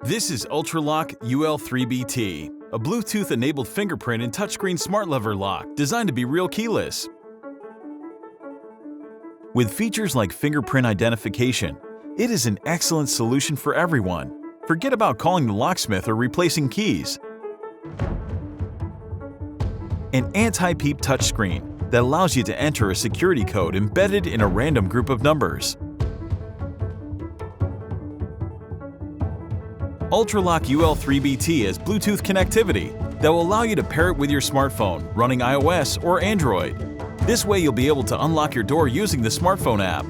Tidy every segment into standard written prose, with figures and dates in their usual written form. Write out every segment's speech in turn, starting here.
This is ULTRALOQ UL3BT, a Bluetooth-enabled fingerprint and touchscreen smart lever lock designed to be real keyless. With features like fingerprint identification, it is an excellent solution for everyone. Forget about calling the locksmith or replacing keys. An anti-peep touchscreen that allows you to enter a security code embedded in a random group of numbers. ULTRALOQ UL3BT has Bluetooth connectivity that will allow you to pair it with your smartphone running iOS or Android. This way you'll be able to unlock your door using the smartphone app.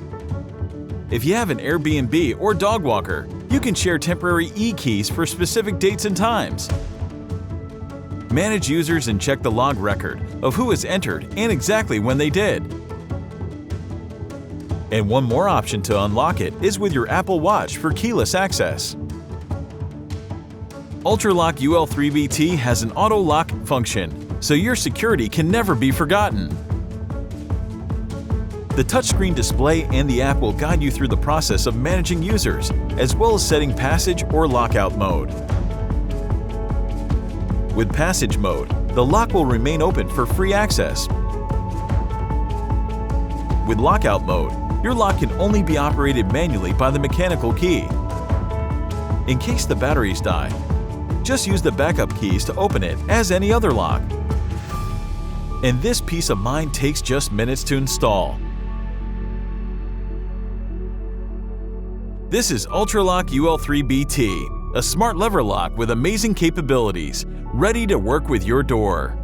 If you have an Airbnb or dog walker, you can share temporary e-keys for specific dates and times. Manage users and check the log record of who has entered and exactly when they did. And one more option to unlock it is with your Apple Watch for keyless access. ULTRALOQ UL3BT has an auto lock function, so your security can never be forgotten. The touchscreen display and the app will guide you through the process of managing users, as well as setting passage or lockout mode. With passage mode, the lock will remain open for free access. With lockout mode, your lock can only be operated manually by the mechanical key. In case the batteries die, just use the backup keys to open it as any other lock. And this peace of mind takes just minutes to install. This is ULTRALOQ UL3BT, a smart lever lock with amazing capabilities, ready to work with your door.